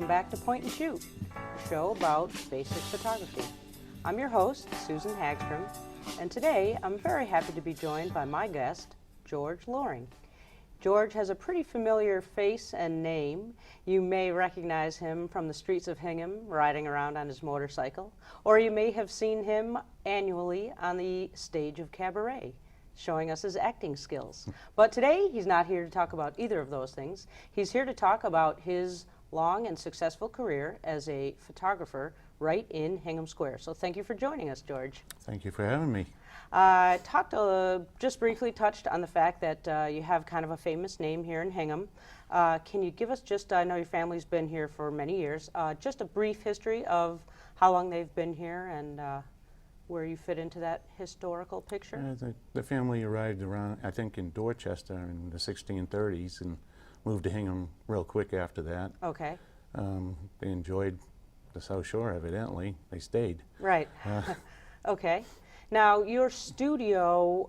back to Point and Shoot, a show about basic photography. I'm your host, Susan Hagstrom, and today I'm very happy to be joined by my guest, George Loring. George has a pretty familiar face and name. You may recognize him from the streets of Hingham, riding around on his motorcycle, or you may have seen him annually on the stage of Cabaret, showing us his acting skills. But today, he's not here to talk about either of those things. He's here to talk about his long and successful career as a photographer right in Hingham Square. So thank you for joining us, George. Thank you for having me. Just briefly touched on the fact that you have kind of a famous name here in Hingham. Can you give us just, I know your family's been here for many years, just a brief history of how long they've been here and where you fit into that historical picture? The family arrived around, I think, in Dorchester in the 1630s and moved to Hingham real quick after that. Okay. They enjoyed the South Shore, evidently. They stayed. Right. Okay. Now, your studio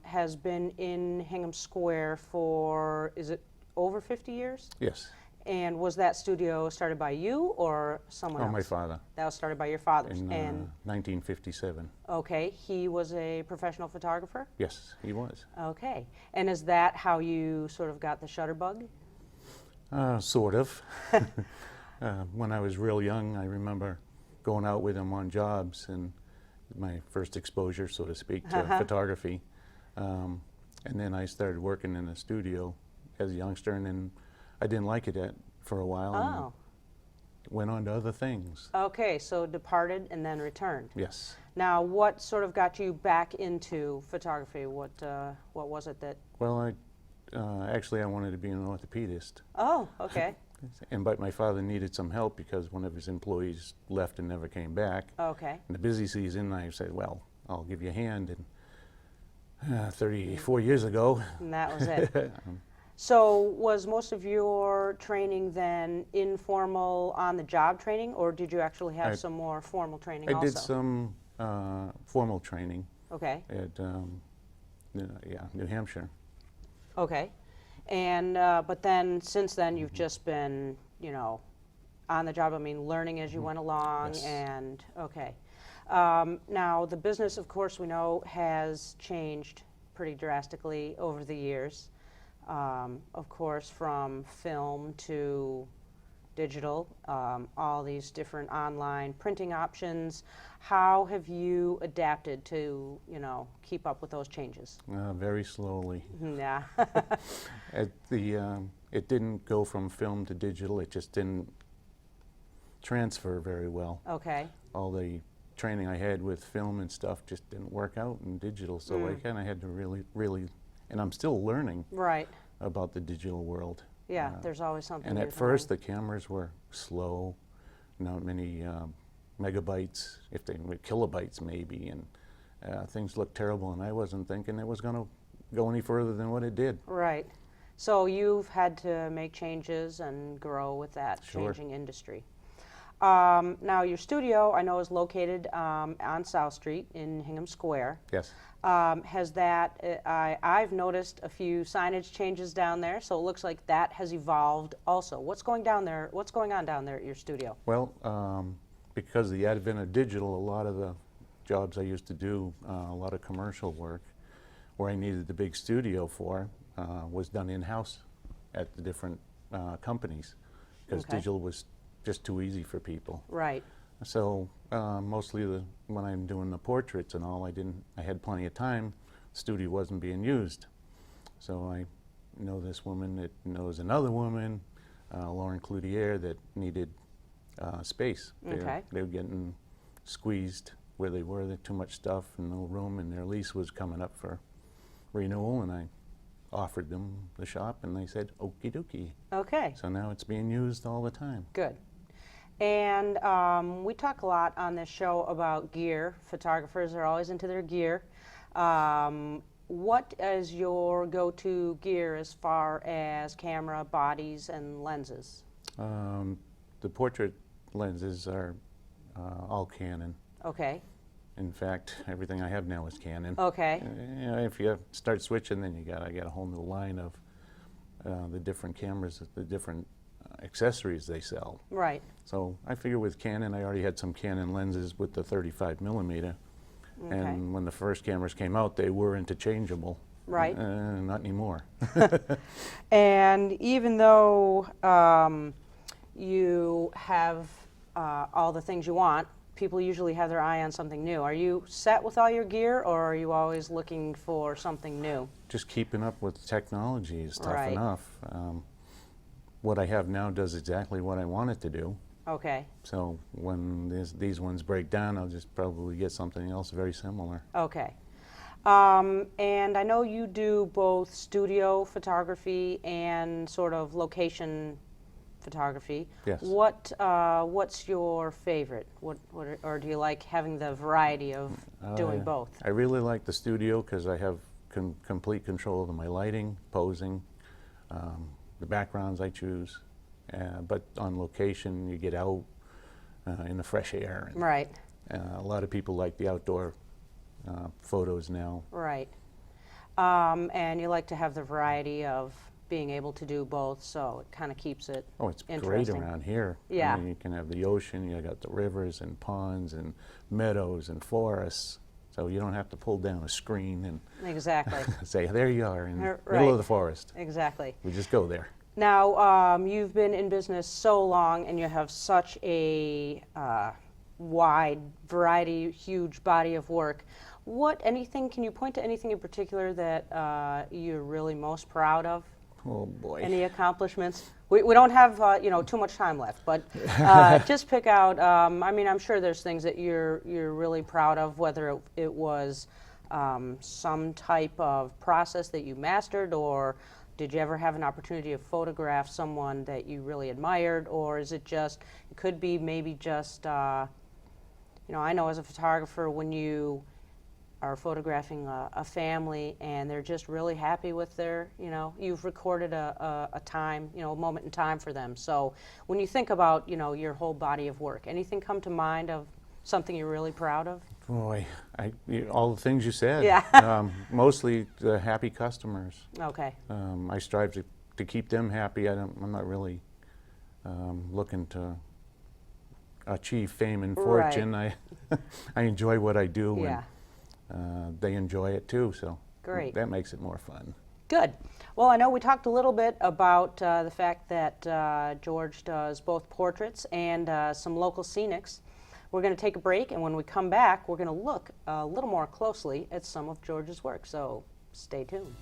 has been in Hingham Square for, is it over 50 years? Yes. And was that studio started by you or someone else? Oh, my father. That was started by your father. In and 1957. Okay. He was a professional photographer? Yes, he was. Okay. And is that how you sort of got the shutter bug? Sort of. When I was real young, I remember going out with him on jobs and my first exposure, so to speak, to photography. And then I started working in the studio as a youngster, and then I didn't like it for a while and went on to other things. Okay, so departed and then returned. Yes. Now, what sort of got you back into photography? What was it that... Well, actually I wanted to be an orthopedist. Oh, okay. But my father needed some help because one of his employees left and never came back. Okay. In the busy season, I said, well, I'll give you a hand. And 34 years ago. And that was it. So was most of your training then informal on-the-job training, or did you actually have some more formal training also? I did some formal training. Okay. At New Hampshire. Okay. And but then since then you've just been, you know, on the job, I mean, learning as you went along. Yes. And okay. Now the business, of course, we know has changed pretty drastically over the years. Of course, from film to digital, all these different online printing options. How have you adapted to, you know, keep up with those changes? Very slowly. Yeah. It didn't go from film to digital. It just didn't transfer very well. Okay. All the training I had with film and stuff just didn't work out in digital. So I kind of had to really, and I'm still learning about the digital world. Yeah, there's always something. And at first the cameras were slow, not many megabytes, if they were kilobytes maybe, and things looked terrible, and I wasn't thinking it was going to go any further than what it did. Right. So you've had to make changes and grow with that changing industry. Now your studio, I know, is located on South Street in Hingham Square. Yes. Has that, I've noticed a few signage changes down there, so it looks like that has evolved also. What's going on down there at your studio? Well, because of the advent of digital, a lot of the jobs I used to do, a lot of commercial work, where I needed the big studio for, was done in-house at the different companies, because digital was just too easy for people. Right. So mostly when I'm doing the portraits and all, I had plenty of time. The studio wasn't being used. So I know this woman that knows another woman, Lauren Cloutier, that needed space. They were getting squeezed where they were. There was too much stuff and no room, and their lease was coming up for renewal, and I offered them the shop, and they said, okie dokie. Okay. So now it's being used all the time. Good. And we talk a lot on this show about gear. Photographers are always into their gear. What is your go-to gear as far as camera, bodies, and lenses? The portrait lenses are all Canon. Okay. In fact, everything I have now is Canon. Okay. You know, if you start switching, then I got a whole new line of the different cameras, the different accessories they sell. Right. So I figure with Canon, I already had some Canon lenses with the 35 millimeter. Okay. And when the first cameras came out, they were interchangeable. Right. Not anymore. And even though you have all the things you want, people usually have their eye on something new. Are you set with all your gear, or are you always looking for something new? Just keeping up with technology is tough Right. enough. What I have now does exactly what I want it to do. Okay. So when these ones break down, I'll just probably get something else very similar. Okay. And I know you do both studio photography and sort of location photography. Yes. What's your favorite? Or do you like having the variety of doing both? I really like the studio because I have complete control over my lighting, posing, the backgrounds I choose. But on location, you get out in the fresh air. And, Right. a lot of people like the outdoor photos now. Right. And you like to have the variety of being able to do both, so it kind of keeps it Oh, it's great interesting. around here. Yeah. I mean, you can have the ocean, you got the rivers and ponds and meadows and forests. So you don't have to pull down a screen and Exactly. say, there you are in the Right. middle of the forest. Exactly. We just go there. Now, you've been in business so long, and you have such a wide variety, huge body of work. Can you point to anything in particular that you're really most proud of? Oh boy. Any accomplishments? We don't have too much time left, but just pick out. I mean, I'm sure there's things that you're really proud of, whether it was some type of process that you mastered, or did you ever have an opportunity to photograph someone that you really admired, or is it could be maybe just, I know as a photographer, when you are photographing a family and they're just really happy with you've recorded a time, a moment in time for them. So when you think about, your whole body of work, anything come to mind of something you're really proud of? Boy, all the things you said. Yeah. Mostly the happy customers. Okay. I strive to keep them happy. I'm not really looking to achieve fame and fortune. Right. I enjoy what I do, Yeah. and they enjoy it too. So Great. that makes it more fun. Good. Well, I know we talked a little bit about the fact that George does both portraits and some local scenics. We're going to take a break, and when we come back, we're going to look a little more closely at some of George's work. So stay tuned.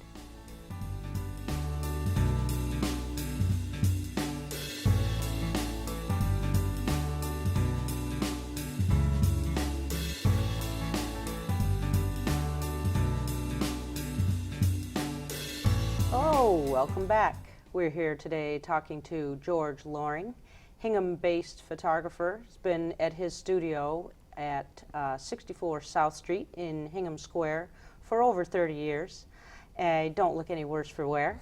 Oh, welcome back. We're here today talking to George Loring, Hingham-based photographer. He's been at his studio at 64 South Street in Hingham Square for over 30 years. Don't look any worse for wear.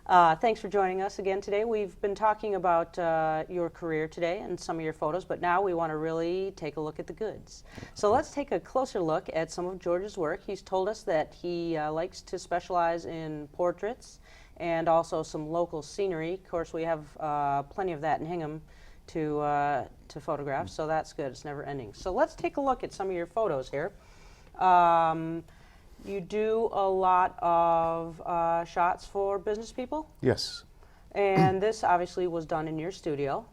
Thanks for joining us again today. We've been talking about your career today and some of your photos, but now we want to really take a look at the goods. So let's take a closer look at some of George's work. He's told us that he likes to specialize in portraits and also some local scenery. Of course, we have plenty of that in Hingham to photograph, so that's good. It's never ending. So let's take a look at some of your photos here. You do a lot of shots for business people, Yes. and this obviously was done in your studio.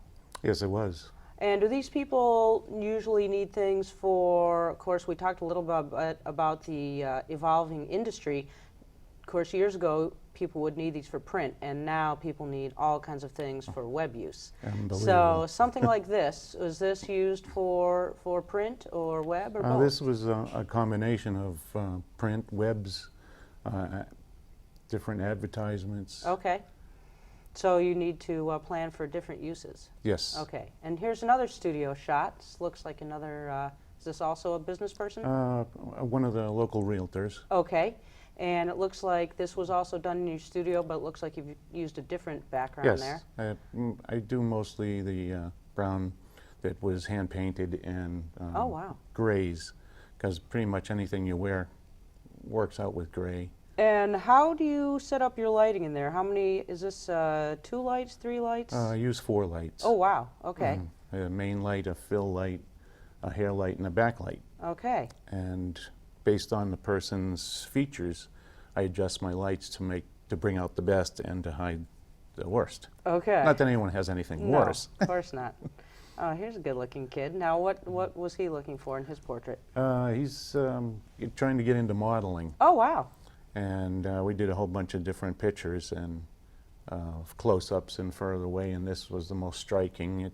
Yes, it was. And do these people usually need things for, of course, we talked a little bit about the evolving industry. Of course, years ago, people would need these for print, and now people need all kinds of things for web use. So something like this, was this used for print or web or both? This was a combination of print, webs, different advertisements. Okay. So you need to plan for different uses. Yes. Okay. And here's another studio shot. This looks like another, is this also a business person? One of the local realtors. Okay. And it looks like this was also done in your studio, but it looks like you've used a different background Yes. there. I do mostly the brown that was hand painted and Oh, wow. grays, because pretty much anything you wear works out with gray. And how do you set up your lighting in there? How many, is this 2 lights, 3 lights? I use 4 lights. Oh, wow, okay. A main light, a fill light, a hair light, and a backlight. Okay, And based on the person's features, I adjust my lights to bring out the best and to hide the worst. okay. Not that anyone has anything No, worse. of course not. Oh, here's a good-looking kid. Now, what was he looking for in his portrait? He's trying to get into modeling, Oh, wow. and we did a whole bunch of different pictures and close-ups and further away, and this was the most striking.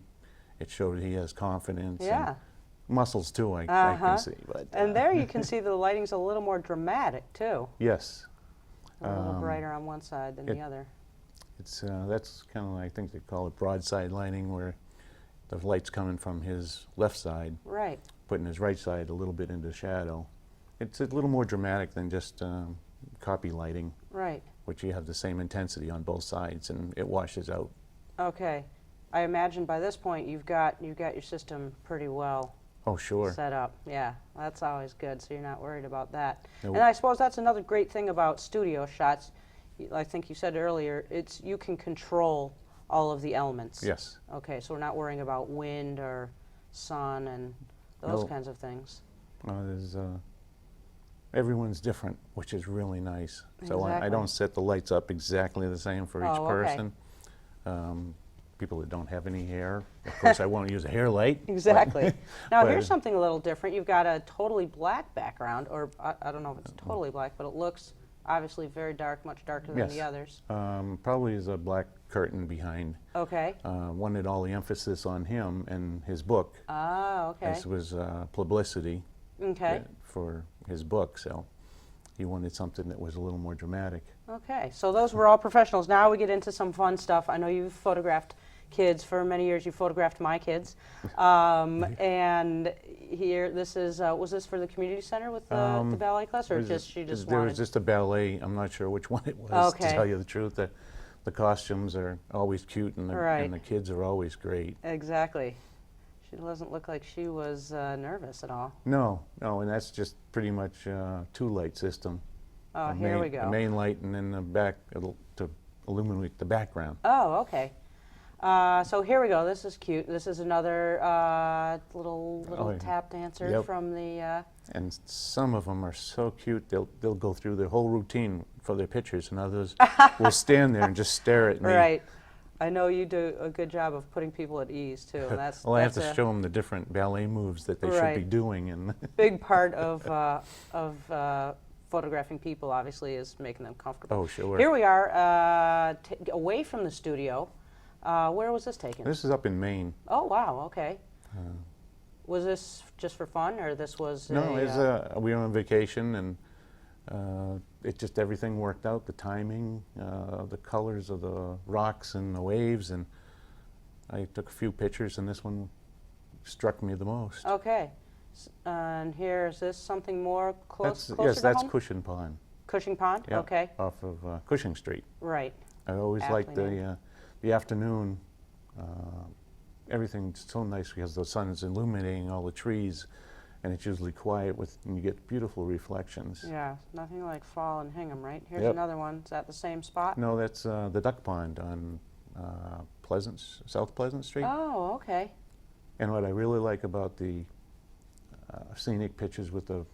It showed he has confidence. Yeah. And muscles too, I can see. But, And there you can see the lighting's a little more dramatic, too. yes. A little brighter on one side than the other. It's that's kind of, I think they call it broadside lighting, where the light's coming from his left side, Right. putting his right side a little bit into shadow. It's a little more dramatic than just copy lighting, Right. which you have the same intensity on both sides and it washes out. Okay. I imagine by this point you've got your system pretty well Oh, sure. set up. Yeah, that's always good, so you're not worried about that. No. And I suppose that's another great thing about studio shots. I think you said earlier, you can control all of the elements. Yes. Okay, so we're not worrying about wind or sun and those No. kinds of things. There's everyone's different, which is really nice. So I Exactly. don't set the lights up exactly the same for each Oh, okay. person. People that don't have any hair, of course, I won't use a hair light. Exactly. Now but- here's something a little different. You've got a totally black background, or I don't know if it's totally black, but it looks obviously very dark, much darker than the Yes. others. Probably is a black curtain behind. Okay. Wanted all the emphasis on him and his book. Ah, okay. This was publicity Okay. for his book, so he wanted something that was a little more dramatic. Okay. So those were all professionals. Now we get into some fun stuff. I know you've photographed kids for many years. You photographed my kids, and here this is. Was this for the community center with the ballet class, or There wanted? was just a ballet. I'm not sure which one it was, Okay. to tell you the truth. The costumes are always cute, and Right. the kids are always great. Exactly. She doesn't look like she was nervous at all. No, and that's just pretty much 2-light system. Oh, A here main, we go. A main light, and then the back to illuminate the background. Oh, okay. So here we go. This is cute. This is another little Oh, yeah. tap dancer Yep. from the. And some of them are so cute. They'll go through their whole routine for their pictures, and others will stand there and just stare at me. Right. I know you do a good job of putting people at ease too. And that's Well, I have that's to a show them the different ballet moves that they should Right. be doing, and big part of photographing people. Obviously, is making them comfortable. oh, sure. Here we are, away from the studio. Where was this taken? This is up in Maine. Oh wow. Okay. Was this just for fun, or this was? No, we were on vacation, and everything worked out. The timing, the colors of the rocks and the waves, and I took a few pictures, and this one struck me the most. Okay. And here, is this something more closer Yes, to that's home? Cushing Pond. Cushing Pond? Yeah, Okay. off of Cushing Street. Right. I always liked Aptly the afternoon. Everything's so nice because the sun is illuminating all the trees, and it's usually quiet and you get beautiful reflections. Yeah, nothing like fall in Hingham, right? Here's Yep. another one. Is that the same spot? No, that's the duck pond on South Pleasant Street. Oh, okay. And what I really like about the scenic pictures with the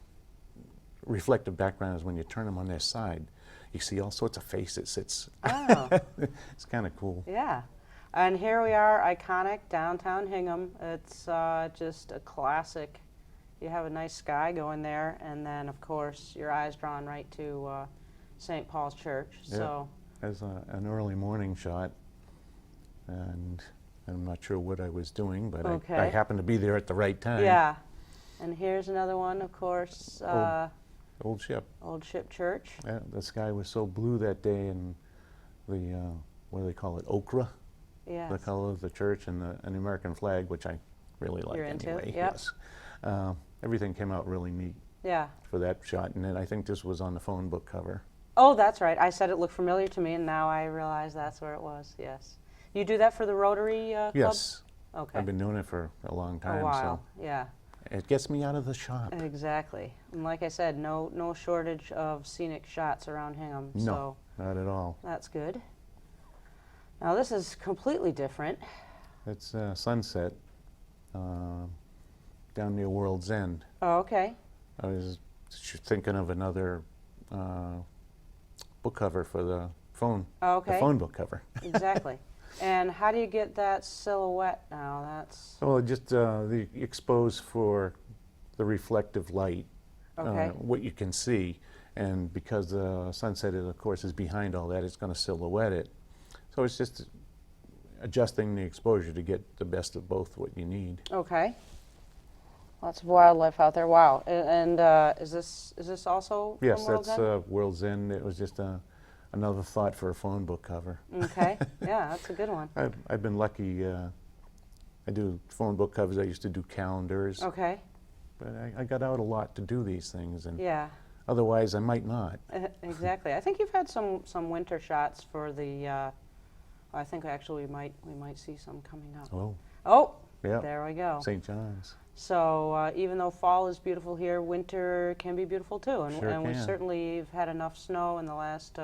reflective background is when you turn them on their side, you see all sorts of faces. Oh, It's kind of cool. yeah. And here we are, iconic downtown Hingham. It's just a classic. You have a nice sky going there, and then, of course, your eyes drawn right to St. Paul's Church. Yeah. So, As an early morning shot, and I'm not sure what I was doing, but Okay. I happened to be there at the right time. yeah. And here's another one, of course, Old ship. Old Ship Church. Yeah, the sky was so blue that day, and the what do they call it? Ochre, Yes. the color of the church, and the American flag, which I really like You're into? anyway. Yep. Yes. Everything came out really neat Yeah. for that shot, and then I think this was on the phone book cover. Oh, that's right. I said it looked familiar to me, and now I realize that's where it was. Yes. You do that for the Rotary Club? Yes, Okay. I've been doing it for a long time. a while. Yeah. It gets me out of the shop. Exactly. And like I said, no shortage of scenic shots around Hingham. No, So not at all. that's good. Now this is completely different. It's sunset down near World's End. Oh, okay. I was thinking of another book cover for the phone. Oh, okay. The phone book cover. Exactly. And how do you get that silhouette now? That's Well, just the expose for the reflective light, okay. what you can see, and because the sunset, of course, is behind all that, it's going to silhouette it. So it's just adjusting the exposure to get the best of both what you need. Okay. Lots of wildlife out there. Wow. And is this also Yes, from World's that's End? World's End. It was just another thought for a phone book cover. Okay. Yeah, that's a good one. I've been lucky. I do phone book covers. I used to do calendars. Okay. But I got out a lot to do these things, and Yeah. otherwise I might not. Exactly. I think you've had some winter shots for the. I think actually we might see some coming up. Oh, Oh, yeah. there we go. St. John's. So even though fall is beautiful here, winter can be beautiful too, and, Sure we can. certainly have had enough snow in the last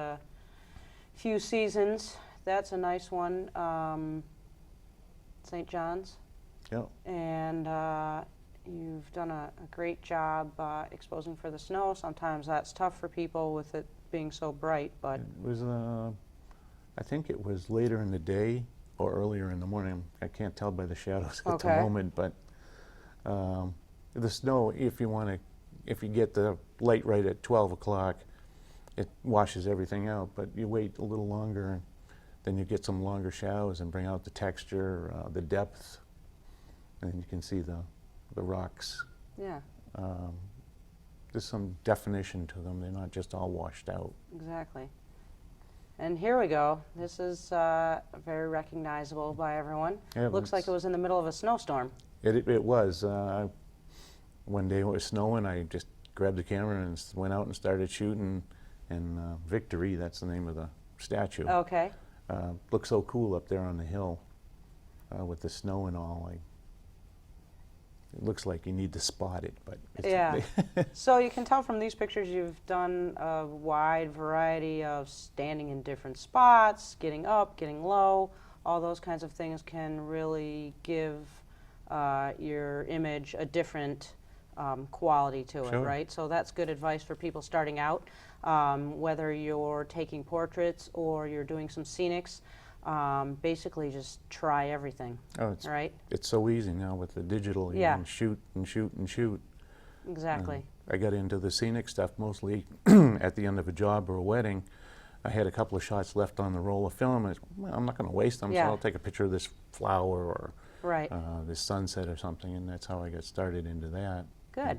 few seasons. That's a nice one. St. John's. Yep. And you've done a great job exposing for the snow. Sometimes that's tough for people with it being so bright, but It was, I think it was later in the day or earlier in the morning. I can't tell by the shadows at the Okay. moment, but the snow, if you get the light right at 12 o'clock, it washes everything out, but you wait a little longer, then you get some longer shadows and bring out the texture, the depth, and you can see the rocks. yeah, There's some definition to them. They're not just all washed out. exactly. And here we go. This is very recognizable by everyone. Yeah, Looks like it was in the middle of a snowstorm. It was. One day it was snowing, I just grabbed the camera and went out and started shooting, and Victory, that's the name of the statue, Okay. looked so cool up there on the hill with the snow and all. It looks like you need to spot it, but it's Yeah. So you can tell from these pictures you've done a wide variety of standing in different spots, getting up, getting low. All those kinds of things can really give your image a different quality to it, Sure. right? So that's good advice for people starting out, whether you're taking portraits or you're doing some scenics. Basically just try everything, Oh, it's right? it's so easy now with the digital. You Yeah. can shoot and shoot and shoot. Exactly. I got into the scenic stuff mostly at the end of a job or a wedding. I had a couple of shots left on the roll of film. Well, I'm not going to waste them, Yeah. so I'll take a picture of this flower or Right. this sunset or something, and that's how I got started into that. Good.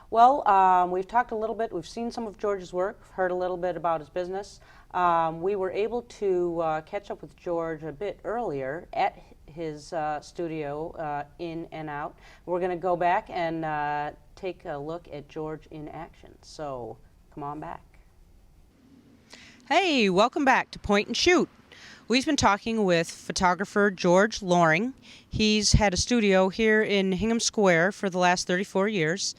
Well, we've talked a little bit. We've seen some of George's work, heard a little bit about his business. We were able to catch up with George a bit earlier at his studio, In and Out. We're going to go back and take a look at George in action. So come on back. Hey, welcome back to Point and Shoot. We've been talking with photographer George Loring. He's had a studio here in Hingham Square for the last 34 years.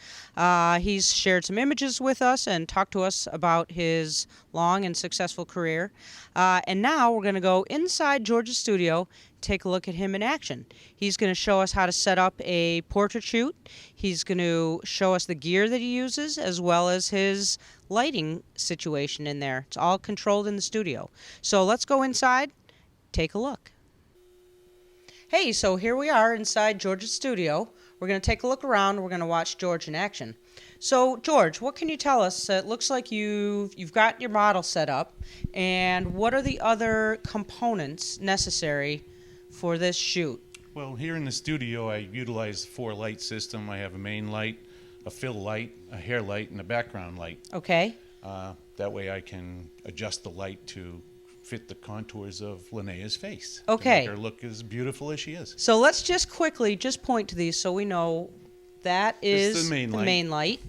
He's shared some images with us and talked to us about his long and successful career. And now we're going to go inside George's studio, take a look at him in action. He's going to show us how to set up a portrait shoot. He's going to show us the gear that he uses as well as his lighting situation in there. It's all controlled in the studio. So let's go inside. Take a look. Hey, so here we are inside George's studio. We're going to take a look around. We're going to watch George in action. So, George, what can you tell us? It looks like you've got your model set up. And what are the other components necessary for this shoot? Well, here in the studio, I utilize 4 light system. I have a main light, a fill light, a hair light, and a background light. Okay. That way I can adjust the light to fit the contours of Linnea's face. Okay. To make her look as beautiful as she is. So let's just quickly point to these so we know that is This is the main main light.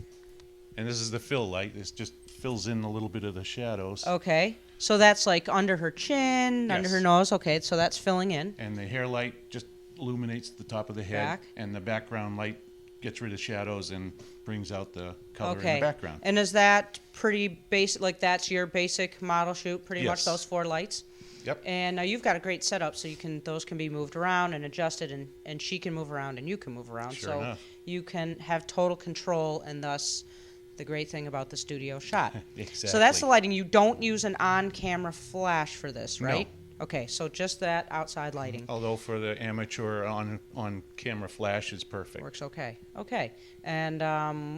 And this is the fill light. This just fills in a little bit of the shadows. Okay. So that's like under her chin, under Yes. her nose. Okay, so that's filling in. And the hair light just illuminates the top of the head. Back. And the background light gets rid of shadows and brings out the color in Okay. the background. And is that pretty basic? Like that's your basic model shoot? Pretty much Yes. those 4 lights. Yep. And now you've got a great setup, so those can be moved around and adjusted, and she can move around and you can move around. Sure so enough. you can have total control, and thus the great thing about the studio shot. Exactly. So that's the lighting. You don't use an on-camera flash for this, No. right? Okay, so just that outside lighting. Although for the amateur on camera flash is perfect. Works okay. Okay. And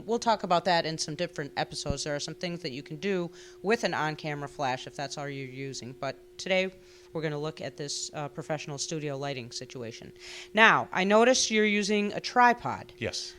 we'll talk about that in some different episodes. There are some things that you can do with an on-camera flash if that's all you're using. But today we're going to look at this professional studio lighting situation. Now, I noticed you're using a tripod. Yes.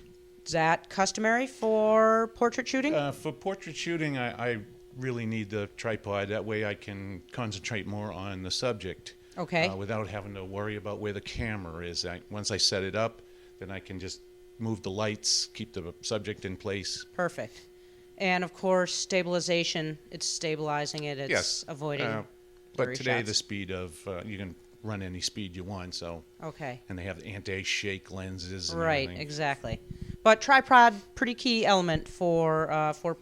Is that customary for portrait shooting? For portrait shooting, I really need the tripod. That way I can concentrate more on the subject. Okay. Without having to worry about where the camera is. Once I set it up, then I can just move the lights, keep the subject in place. Perfect. And, of course, stabilization. It's stabilizing it. It's Yes. avoiding But blurry today shots. the speed of, you can run any speed you want, so. Okay. And they have anti-shake lenses and Right, everything. exactly. But tripod, pretty key element for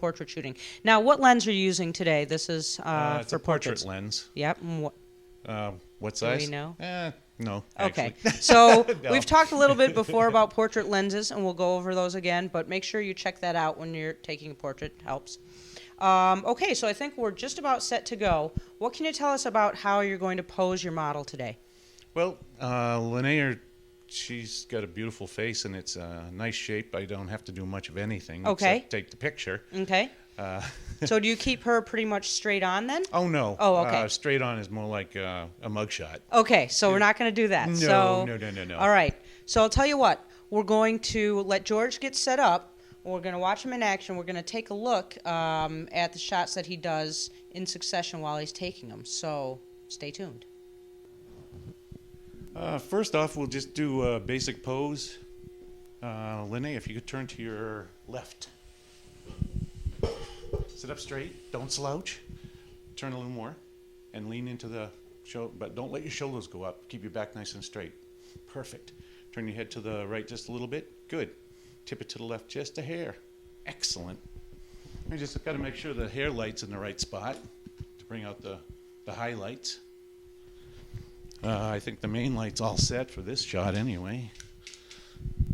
portrait shooting. Now, what lens are you using today? This is It's for a portrait portraits. lens. Yep. And What Do size? we know? No, Okay. actually. So No. we've talked a little bit before about portrait lenses, and we'll go over those again. But make sure you check that out when you're taking a portrait. Helps. Okay, so I think we're just about set to go. What can you tell us about how you're going to pose your model today? Well, Linnea, she's got a beautiful face, and it's a nice shape. I don't have to do much of anything Okay. except take the picture. Okay. So do you keep her pretty much straight on then? Oh, no. Oh, okay. Straight on is more like a mugshot. Okay, so we're not going to do that. No, So, no. All right. So I'll tell you what. We're going to let George get set up. We're going to watch him in action. We're going to take a look at the shots that he does in succession while he's taking them. So stay tuned. First off, we'll just do a basic pose. Linnea, if you could turn to your left. Sit up straight. Don't slouch. Turn a little more. And lean into the shoulder. But don't let your shoulders go up. Keep your back nice and straight. Perfect. Turn your head to the right just a little bit. Good. Tip it to the left just a hair. Excellent. You just got to make sure the hair light's in the right spot to bring out the highlights. I think the main light's all set for this shot anyway.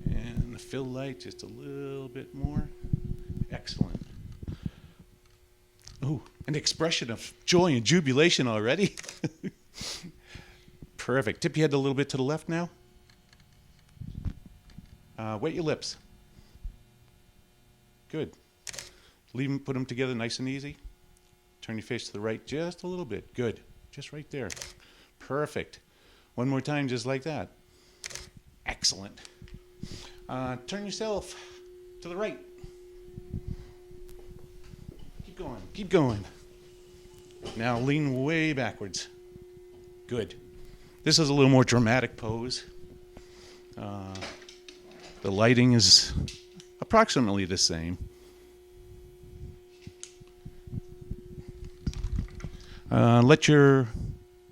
And the fill light just a little bit more. Excellent. Ooh, an expression of joy and jubilation already. Perfect. Tip your head a little bit to the left now. Wet your lips. Good. Put them together nice and easy. Turn your face to the right just a little bit. Good. Just right there. Perfect. One more time just like that. Excellent. Turn yourself to the right. Keep going. Keep going. Now lean way backwards. Good. This is a little more dramatic pose. The lighting is approximately the same. Let your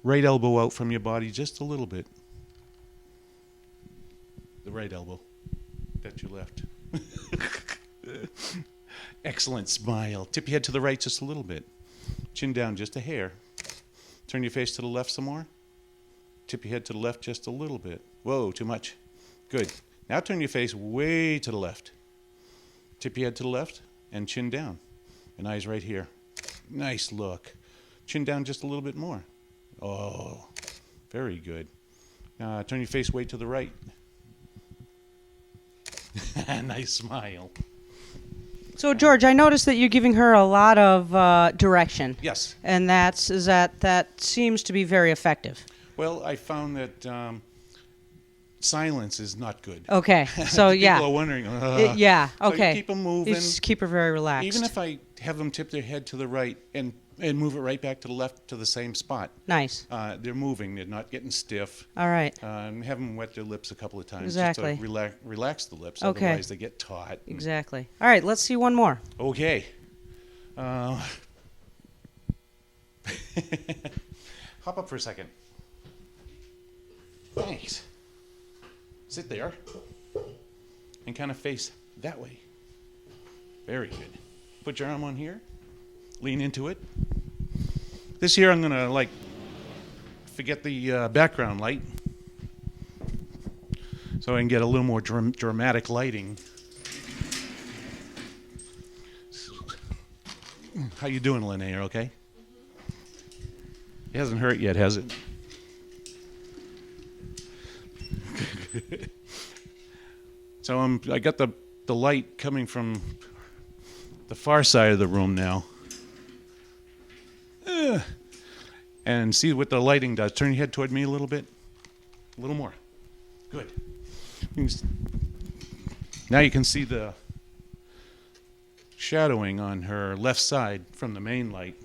right elbow out from your body just a little bit. The right elbow. That's your left. Excellent smile. Tip your head to the right just a little bit. Chin down just a hair. Turn your face to the left some more. Tip your head to the left just a little bit. Whoa, too much. Good. Now turn your face way to the left. Tip your head to the left and chin down. And eyes right here. Nice look. Chin down just a little bit more. Oh, very good. Turn your face way to the right. Nice smile. So George, I noticed that you're giving her a lot of direction. Yes. And that seems to be very effective. Well, I found that silence is not good. Okay. So yeah. People are wondering. Yeah. So Okay. you keep them moving. You just keep her very relaxed. Even if I have them tip their head to the right and move it right back to the left to the same spot. Nice. They're moving. They're not getting stiff. All right. And have them wet their lips a couple of times Exactly. just to relax the lips. Okay. Otherwise, they get taut. Exactly. All right. Let's see one more. Okay. Hop up for a second. Thanks. Sit there. and kind of face that way. Very good. Put your arm on here. Lean into it. This here I'm going to like forget the background light so I can get a little more dramatic lighting. How you doing, Linnea? Okay? It hasn't hurt yet, has it? So I got the light coming from the far side of the room now. And see what the lighting does. Turn your head toward me a little bit. A little more. Good. Now you can see the shadowing on her left side from the main light.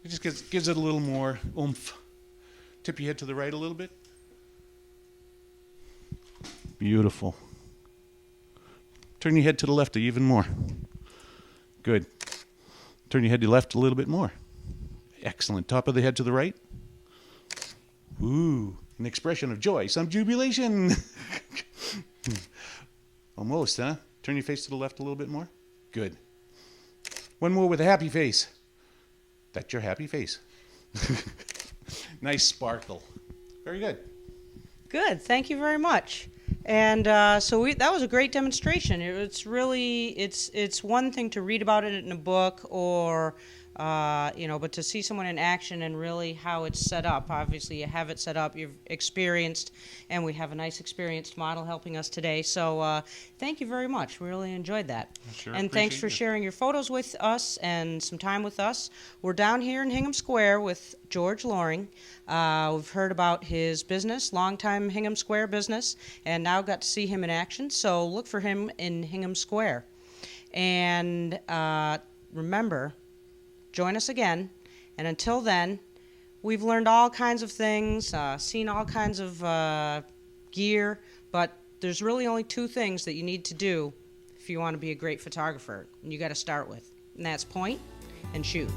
It just gives it a little more oomph. Tip your head to the right a little bit. Beautiful. Turn your head to the left even more. Good. Turn your head to the left a little bit more. Excellent. Top of the head to the right. Ooh, an expression of joy, some jubilation. Almost, huh? Turn your face to the left a little bit more. Good. One more with a happy face. That's your happy face. Nice sparkle. Very good. Good. Thank you very much. And so that was a great demonstration. It's really it's one thing to read about it in a book or but to see someone in action and really how it's set up. Obviously, you have it set up. You've experienced, and we have a nice experienced model helping us today. So thank you very much. We really enjoyed that. Sure, and thanks for sharing your photos with us and some time with us. We're down here in Hingham Square with George Loring. We've heard about his business, longtime Hingham Square business, and now got to see him in action. So look for him in Hingham Square. And remember, join us again. And until then, we've learned all kinds of things, seen all kinds of gear, but there's really only two things that you need to do if you want to be a great photographer, and you got to start with, and that's point and shoot.